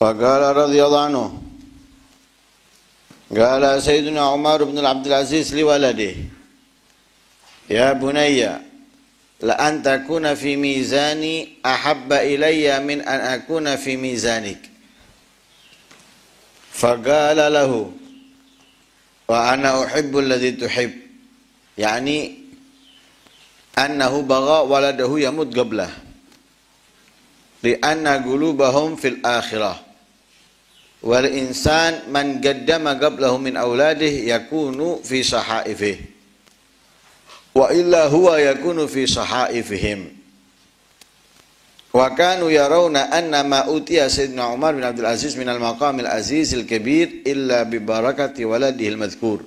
Faqala radhiyallahu anhu, qala Sayyidina Umar bin Abdul Aziz li waladihi, ya bunayya, la an takuna fi mizani ahabba ilayya min an akuna fi mizanik. Faqala lahu, wa ana uhibbu alladhi tuhib. Yani annahu bagha waladahu yamut qablah. Li'anna qulubahum fil akhirah. Wal insan man qaddama qablahu min auladihi yakunu fi sahaifih. Wa illa huwa yakunu fi sahaifihim. Wa kanu yarawna anna ma utiya Sayyidina Umar bin Abdul Aziz min al-maqamil azizil kabir illa bi barakati waladihi al-madhkur.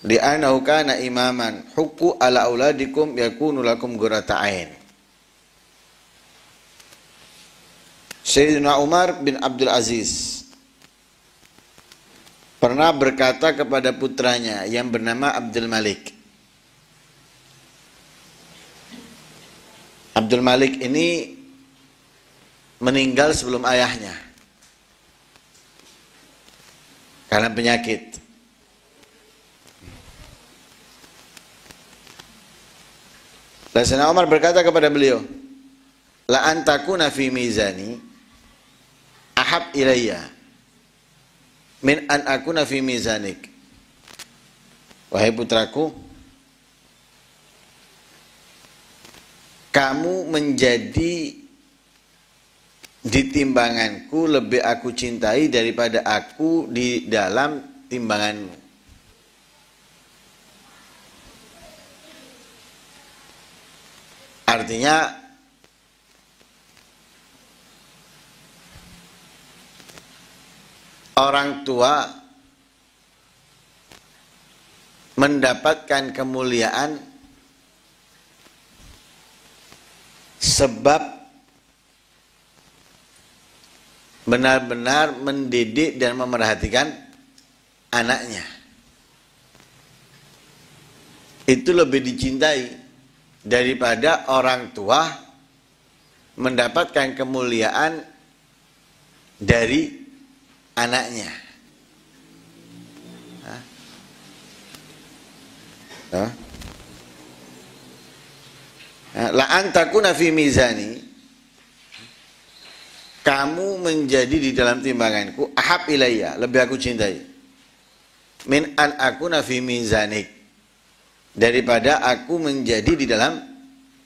Li'annahu kana imaman hukku ala auladikum yakunu lakum qurrata ain. Sayyidina Umar bin Abdul Aziz pernah berkata kepada putranya yang bernama Abdul Malik. Abdul Malik ini meninggal sebelum ayahnya karena penyakit. Dan Sayyidina Umar berkata kepada beliau, la antakuna fi mizani ahab ilayya min an akuna fi mizanik. Wahai putraku, kamu menjadi di timbanganku lebih aku cintai daripada aku di dalam timbanganmu. Artinya orang tua mendapatkan kemuliaan sebab benar-benar mendidik dan memerhatikan anaknya. Itu lebih dicintai daripada orang tua mendapatkan kemuliaan dari anaknya. La antakuna fi mizani, kamu menjadi di dalam timbanganku, ahab ilayya, lebih aku cintai, min an akuna fi mizanik, daripada aku menjadi di dalam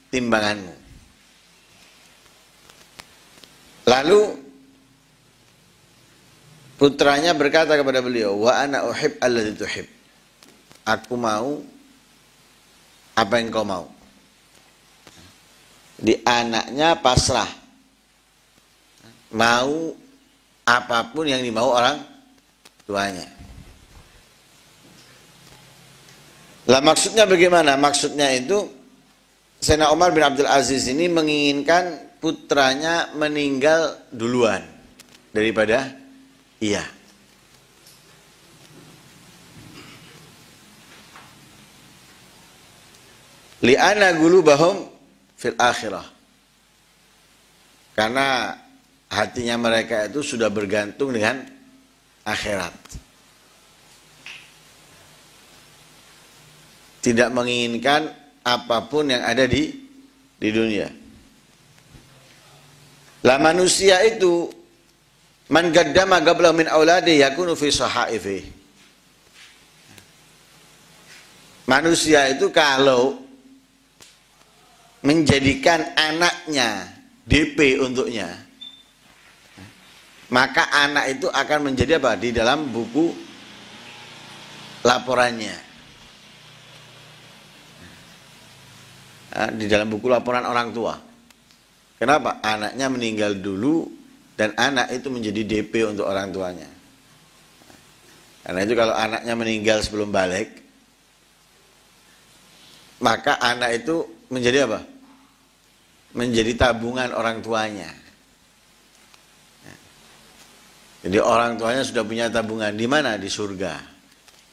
timbanganmu. Lalu putranya berkata kepada beliau, wa ana uhib alladhi tuhib, aku mau apa yang kau mau. Di anaknya pasrah, mau apapun yang dimau orang tuanya. Lah maksudnya bagaimana? Maksudnya itu Sayyidina Umar bin Abdul Aziz ini menginginkan putranya meninggal duluan daripada iya. Li'ana qulubahum fil akhirah. Karena hatinya mereka itu sudah bergantung dengan akhirat. Tidak menginginkan apapun yang ada di dunia. Lah manusia itu man qaddama qabla min auladi yakunu fi sahaifi. Manusia itu kalau menjadikan anaknya DP untuknya, maka anak itu akan menjadi apa? Di dalam buku laporannya, di dalam buku laporan orang tua. Kenapa? Anaknya meninggal dulu dan anak itu menjadi DP untuk orang tuanya. Karena itu kalau anaknya meninggal sebelum balik, maka anak itu menjadi apa? Menjadi tabungan orang tuanya. Jadi orang tuanya sudah punya tabungan di mana? Di surga.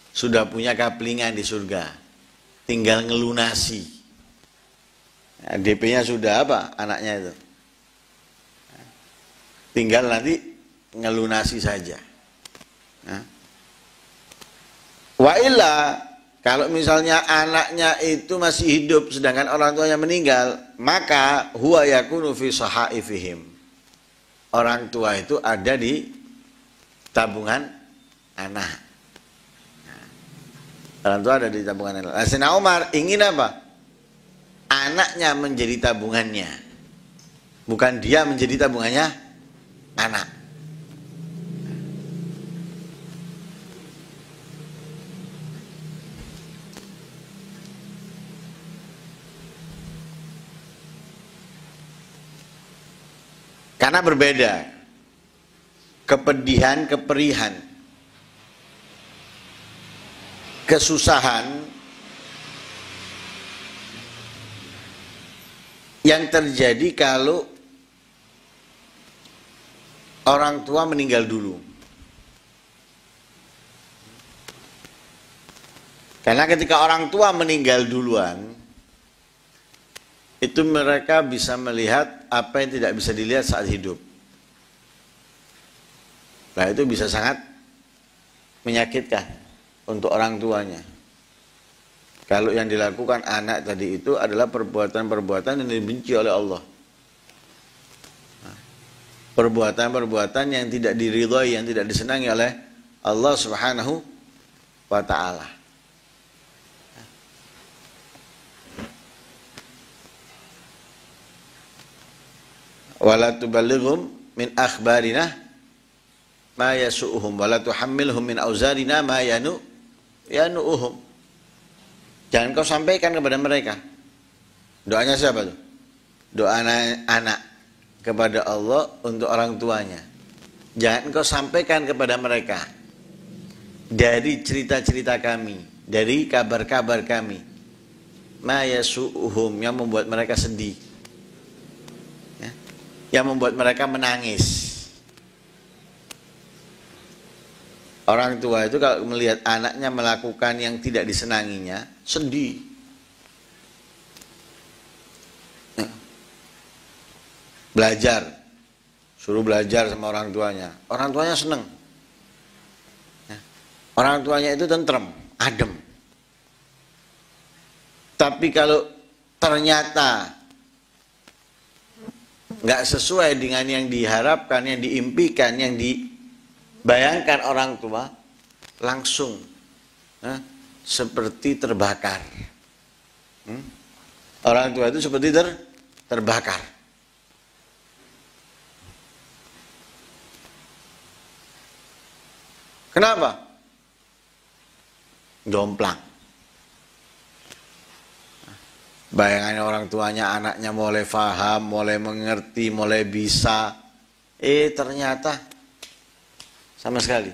Sudah punya kaplingan di surga. Tinggal ngelunasi. DP-nya sudah apa? Anaknya itu. Tinggal nanti ngelunasi saja. Nah. Wa illa, kalau misalnya anaknya itu masih hidup sedangkan orang tuanya meninggal, maka huwa yakunu fi sahaifihim. Orang tua itu ada di tabungan anak. Nah, orang tua ada di tabungan anak. Sayyidina Umar ingin apa? Anaknya menjadi tabungannya, bukan dia menjadi tabungannya anak. Karena berbeda kepedihan, keperihan, kesusahan yang terjadi kalau orang tua meninggal dulu. Karena ketika orang tua meninggal duluan, itu mereka bisa melihat apa yang tidak bisa dilihat saat hidup. Nah, itu bisa sangat menyakitkan untuk orang tuanya. Kalau yang dilakukan anak tadi itu adalah perbuatan-perbuatan yang dibenci oleh Allah. Perbuatan-perbuatan yang tidak diridhai, yang tidak disenangi oleh Allah Subhanahu wa ta'ala. Wala tuballighum min akhbarina ma yasu'uhum wala tuhammilhum min auzarina ma yanu'uhum. Jangan kau sampaikan kepada mereka. Doanya siapa tuh? Doa anak kepada Allah untuk orang tuanya. Jangan kau sampaikan kepada mereka dari cerita-cerita kami, dari kabar-kabar kami, ma yasu'uhum, yang membuat mereka sedih, yang membuat mereka menangis. Orang tua itu kalau melihat anaknya melakukan yang tidak disenanginya, sedih. Belajar, suruh belajar sama orang tuanya. Orang tuanya seneng. Orang tuanya itu tentrem, adem. Tapi kalau ternyata nggak sesuai dengan yang diharapkan, yang diimpikan, yang dibayangkan orang tua, langsung seperti terbakar. Orang tua itu seperti terbakar. Kenapa? Jomplang. Bayangannya orang tuanya, anaknya mulai faham, mulai mengerti, mulai bisa. Ternyata sama sekali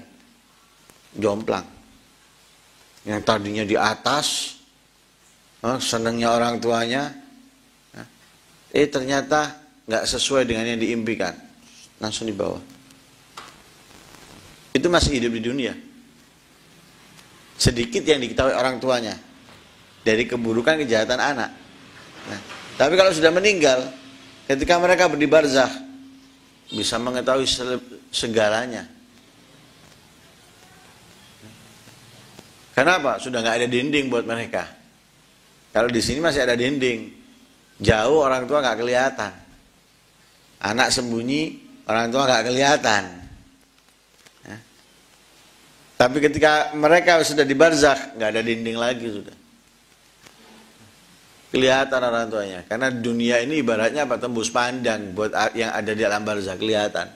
jomplang. Yang tadinya di atas, senangnya orang tuanya, ternyata nggak sesuai dengan yang diimpikan, langsung di bawah. Itu masih hidup di dunia. Sedikit yang diketahui orang tuanya dari keburukan kejahatan anak. Nah, tapi kalau sudah meninggal, ketika mereka di barzakh, bisa mengetahui segalanya. Kenapa? Sudah nggak ada dinding buat mereka. Kalau di sini masih ada dinding, jauh orang tua nggak kelihatan. Anak sembunyi, orang tua nggak kelihatan. Tapi ketika mereka sudah di barzakh, nggak ada dinding lagi sudah. Kelihatan orang tuanya, karena dunia ini ibaratnya apa, tembus pandang buat yang ada di alam barzakh, kelihatan.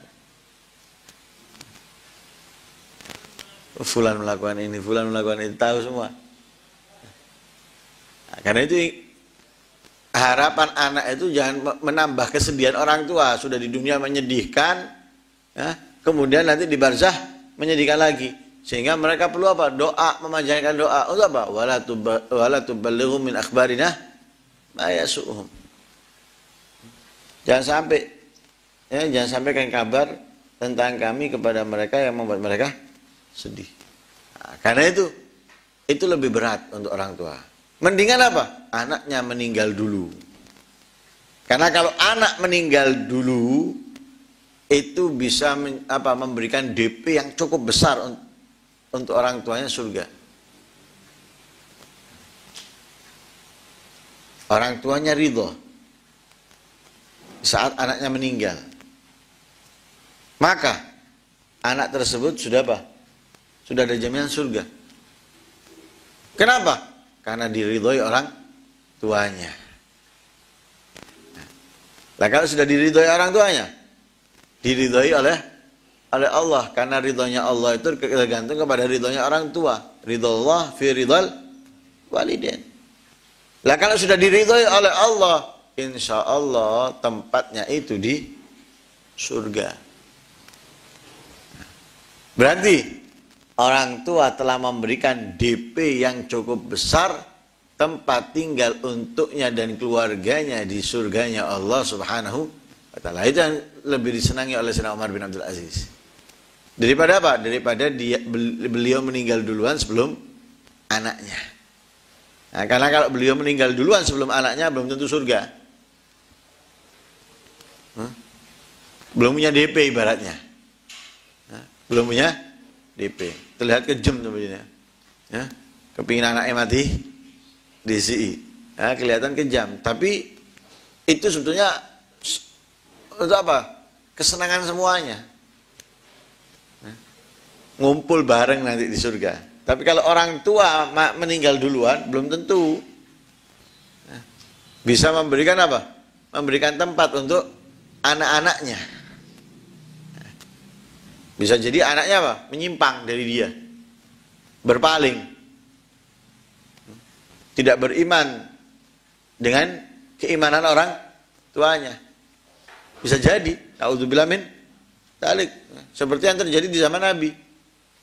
Fulan melakukan ini, fulan melakukan itu, tahu semua. Nah, karena itu harapan anak itu jangan menambah kesedihan orang tua. Sudah di dunia menyedihkan, kemudian nanti di barzakh menyedihkan lagi, sehingga mereka perlu apa? Doa, memanjangkan doa. Untuk apa? Wala tuballighum min akhbarina ayasuhum. Jangan sampaikan kabar tentang kami kepada mereka yang membuat mereka sedih. Nah, karena itu lebih berat untuk orang tua. Mendingan apa? Anaknya meninggal dulu. Karena kalau anak meninggal dulu, itu bisa memberikan DP yang cukup besar untuk orang tuanya surga. Orang tuanya ridho saat anaknya meninggal, maka anak tersebut sudah apa? Sudah ada jaminan surga. Kenapa? Karena diridhoi orang tuanya. Nah, kalau sudah diridhoi orang tuanya, diridhoi oleh Allah, karena ridhonya Allah itu tergantung kepada ridhonya orang tua. Ridhollah fi ridhal walidain. Lah kalau sudah diridhoi oleh Allah, insya Allah tempatnya itu di surga. Berarti orang tua telah memberikan DP yang cukup besar, tempat tinggal untuknya dan keluarganya di surganya Allah Subhanahu wa ta'ala. Itu yang lebih disenangi oleh Sayyidina Umar bin Abdul Aziz. Daripada apa? Daripada beliau meninggal duluan sebelum anaknya. Nah, karena kalau beliau meninggal duluan sebelum anaknya, belum tentu surga. Belum punya DP ibaratnya. Belum punya DP. Terlihat kejam sebenarnya. Kepingin anaknya mati, DCI. Kelihatan kejam. Tapi itu sebetulnya untuk apa? Kesenangan semuanya. Ngumpul bareng nanti di surga. Tapi kalau orang tua meninggal duluan, belum tentu bisa memberikan apa? Memberikan tempat untuk anak-anaknya. Bisa jadi anaknya apa? Menyimpang dari dia, berpaling, tidak beriman dengan keimanan orang tuanya. Bisa jadi, naudzubillah min dzalik. Seperti yang terjadi di zaman Nabi.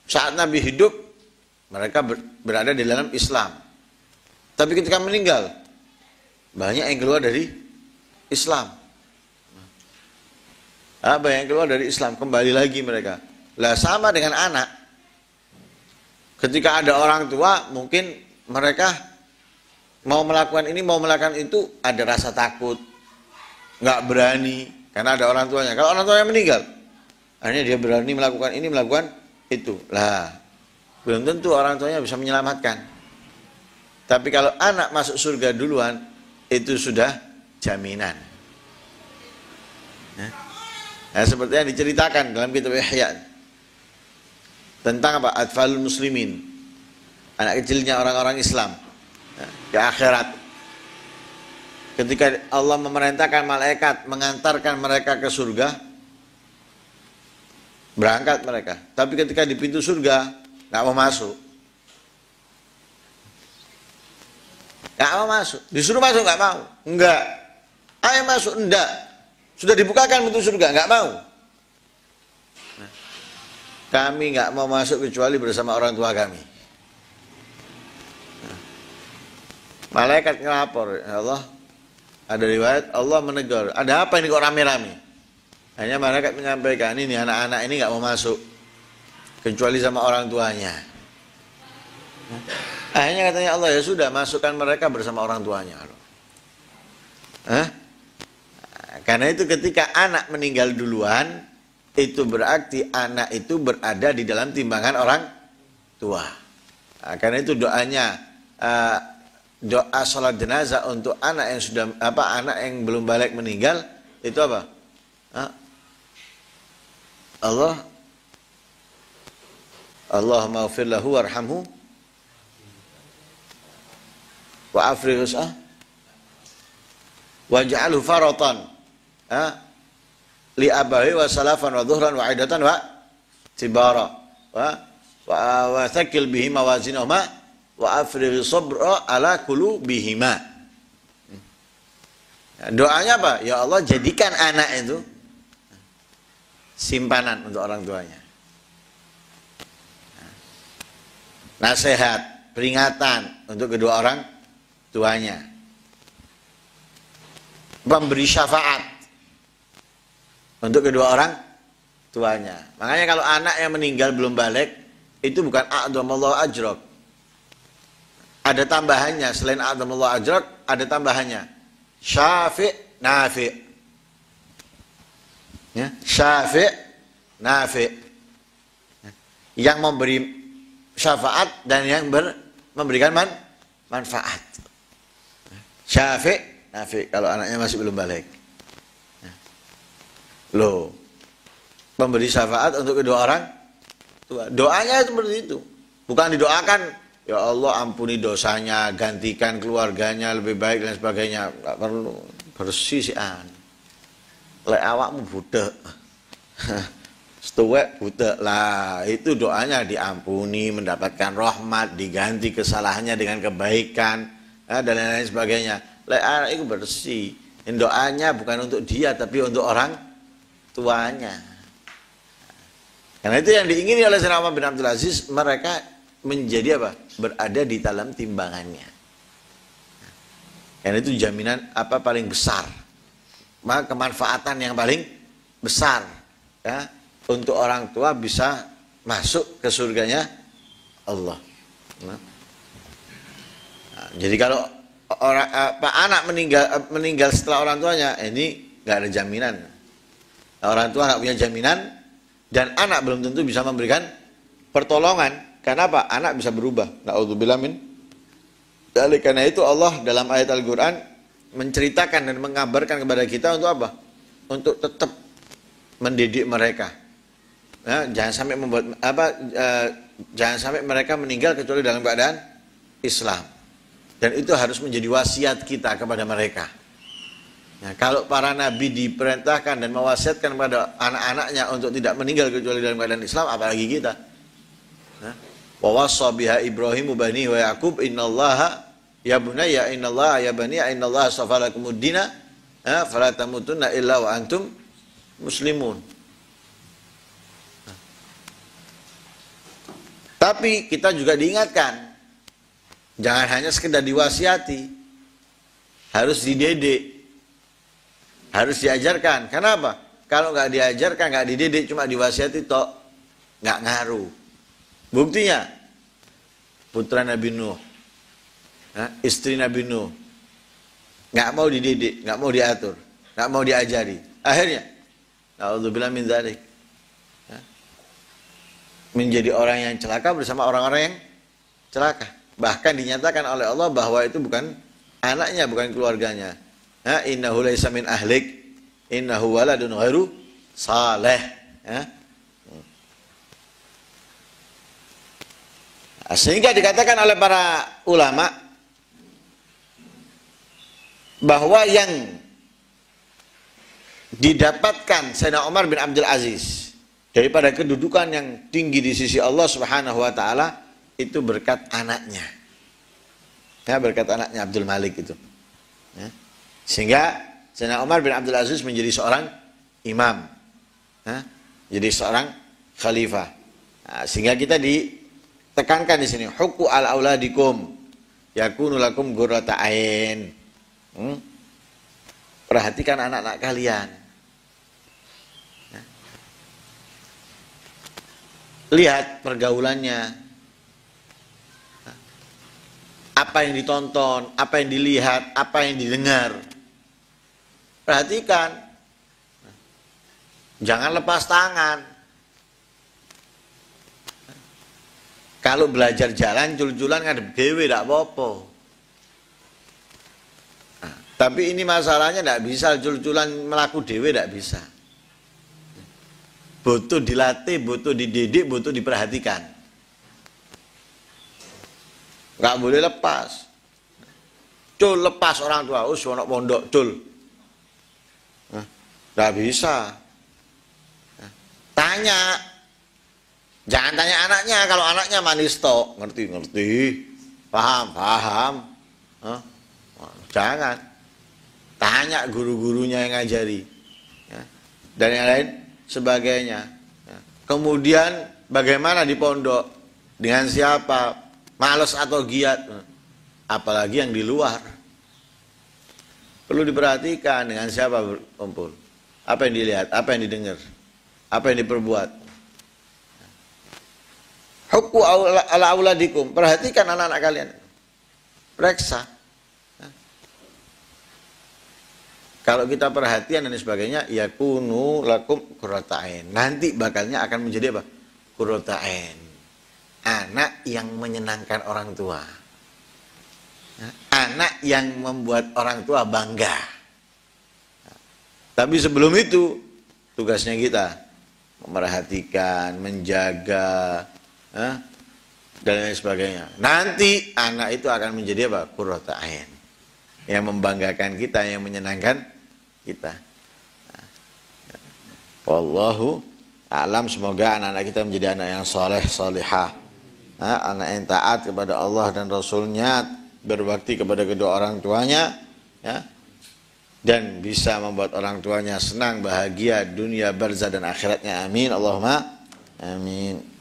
Saat Nabi hidup, mereka berada di dalam Islam. Tapi ketika meninggal, banyak yang keluar dari Islam. Apa yang keluar dari Islam? Kembali lagi mereka. Lah sama dengan anak. Ketika ada orang tua, mungkin mereka mau melakukan ini, mau melakukan itu, ada rasa takut, nggak berani, karena ada orang tuanya. Kalau orang tuanya meninggal, akhirnya dia berani melakukan ini, melakukan itu. Lah, belum tentu orang tuanya bisa menyelamatkan. Tapi kalau anak masuk surga duluan, itu sudah jaminan. Nah, seperti yang diceritakan dalam kitab Ihya tentang apa? Atfalul muslimin, anak kecilnya orang-orang Islam ke akhirat. Ketika Allah memerintahkan malaikat mengantarkan mereka ke surga, berangkat mereka. Tapi ketika di pintu surga, nggak mau masuk. Nggak mau masuk. Disuruh masuk nggak mau. Enggak. Ayo masuk. Enggak. Sudah dibukakan pintu surga, nggak mau. Kami nggak mau masuk kecuali bersama orang tua kami. Malaikat ngelapor, ya Allah, ada riwayat Allah menegur, ada apa ini kok rame-rame? Hanya malaikat menyampaikan, ini anak-anak ini nggak mau masuk kecuali sama orang tuanya. Akhirnya katanya Allah, ya sudah, masukkan mereka bersama orang tuanya. Karena itu ketika anak meninggal duluan, itu berarti anak itu berada di dalam timbangan orang tua. Karena itu doanya, doa sholat jenazah untuk anak yang sudah anak yang belum balik meninggal itu apa? Allahumma ighfir lahu warhamhu wa afrigh us'ah waj'alhu faratan li abawi wa salafan wa dhuhran wa aidatan wa tibara wa thaqil bihi mawazinahuma wa afrigh sabra ala qulubihima. Doanya apa? Ya Allah, jadikan anak itu simpanan untuk orang tuanya. Nasihat, peringatan untuk kedua orang tuanya. Memberi syafaat untuk kedua orang tuanya. Makanya kalau anak yang meninggal belum balik, itu bukan a'dhamallahu ajrak. Ada tambahannya, selain a'dhamallahu ajrak, ada tambahannya. Syafi' nafi'. Ya, syafi', nafi'. Yang memberi syafaat dan yang memberikan manfaat. Syafi', nafi', kalau anaknya masih belum balik. Loh, memberi syafaat untuk kedua orang tua. Doanya seperti itu. Bukan didoakan, ya Allah ampuni dosanya, gantikan keluarganya lebih baik dan sebagainya. Enggak perlu, bersih sih an. Lek awakmu budek. Setuwek budek lah, itu doanya diampuni, mendapatkan rahmat, diganti kesalahannya dengan kebaikan, dan lain-lain sebagainya. Lek anak itu bersih. Doanya bukan untuk dia tapi untuk orang tuanya. Karena itu yang diingini oleh Sayyidina Umar bin Abdul Aziz, mereka menjadi apa? Berada di dalam timbangannya. Karena itu jaminan apa paling besar, maka kemanfaatan yang paling besar ya, untuk orang tua bisa masuk ke surganya Allah. Nah, jadi kalau anak meninggal setelah orang tuanya, ini nggak ada jaminan. Orang tua nggak punya jaminan dan anak belum tentu bisa memberikan pertolongan. Karena apa? Anak bisa berubah. Na'udzubillah min dzalik. Karena itu Allah dalam ayat Al-Quran menceritakan dan mengabarkan kepada kita untuk apa? Untuk tetap mendidik mereka. Ya, jangan sampai membuat jangan sampai mereka meninggal kecuali dalam keadaan Islam. Dan itu harus menjadi wasiat kita kepada mereka. Nah, kalau para nabi diperintahkan dan mewasiatkan kepada anak-anaknya untuk tidak meninggal kecuali dalam keadaan Islam, apalagi kita. Wa wassa biha Ibrahimu bani wa Yaqub innallaha ya bunayya innallaha ya bani innallaha astafa lakumud dina fala tamutunna illa wa antum muslimun. Tapi kita juga diingatkan, jangan hanya sekedar diwasiati, harus dididik, harus diajarkan. Kenapa? Kalau nggak diajarkan, nggak dididik, cuma diwasiati tok, nggak ngaruh. Buktinya, putra Nabi Nuh, istri Nabi Nuh, nggak mau dididik, nggak mau diatur, nggak mau diajari. Akhirnya, na'udzubillah min dzalik, menjadi orang yang celaka bersama orang-orang yang celaka. Bahkan dinyatakan oleh Allah bahwa itu bukan anaknya, bukan keluarganya. Innahu laisa min ahlik, innahu waladun ghairu saleh. Sehingga dikatakan oleh para ulama bahwa yang didapatkan Sayyidina Umar bin Abdul Aziz daripada kedudukan yang tinggi di sisi Allah Subhanahu wa taala itu berkat anaknya. Ya, berkat anaknya Abdul Malik itu. Ya. Sehingga Sayyidina Umar bin Abdul Aziz menjadi seorang imam. Ya, jadi seorang khalifah. Nah, sehingga kita ditekankan di sini huqqu ala auladikum yakunu lakum qurrata ain. Perhatikan anak-anak kalian. Ya. Lihat pergaulannya. Apa yang ditonton, apa yang dilihat, apa yang didengar. Perhatikan. Jangan lepas tangan. Kalau belajar jalan, jul-julan ngadep dewe, tidak apa-apa. Nah, tapi ini masalahnya tidak bisa, jul-julan melaku dewe tidak bisa. Butuh dilatih, butuh dididik, butuh diperhatikan. Nggak boleh lepas. Cul, lepas orang tua. Ono pondok, cul. Nggak bisa. Tanya. Jangan tanya anaknya. Kalau anaknya manis tok. Ngerti. Paham. Jangan. Tanya guru-gurunya yang ngajari. Dan yang lain sebagainya. Kemudian bagaimana di pondok? Dengan siapa? Males atau giat, apalagi yang di luar. Perlu diperhatikan dengan siapa berkumpul, apa yang dilihat, apa yang didengar, apa yang diperbuat. Huqqu ala auladikum, perhatikan anak-anak kalian, periksa. Kalau kita perhatian dan sebagainya, yakunu lakum qurrata ain. Nanti bakalnya akan menjadi apa? Qurrata ain. Anak yang menyenangkan orang tua. Anak yang membuat orang tua bangga. Tapi sebelum itu, tugasnya kita memerhatikan, menjaga, dan lain sebagainya. Nanti anak itu akan menjadi apa? Qurrata ain. Yang membanggakan kita, yang menyenangkan kita. Wallahu a'lam. Semoga anak-anak kita menjadi anak yang soleh, solihah. Anak yang taat kepada Allah dan Rasulnya, berbakti kepada kedua orang tuanya, ya, dan bisa membuat orang tuanya senang, bahagia dunia, barzah dan akhiratnya. Amin. Allahumma amin.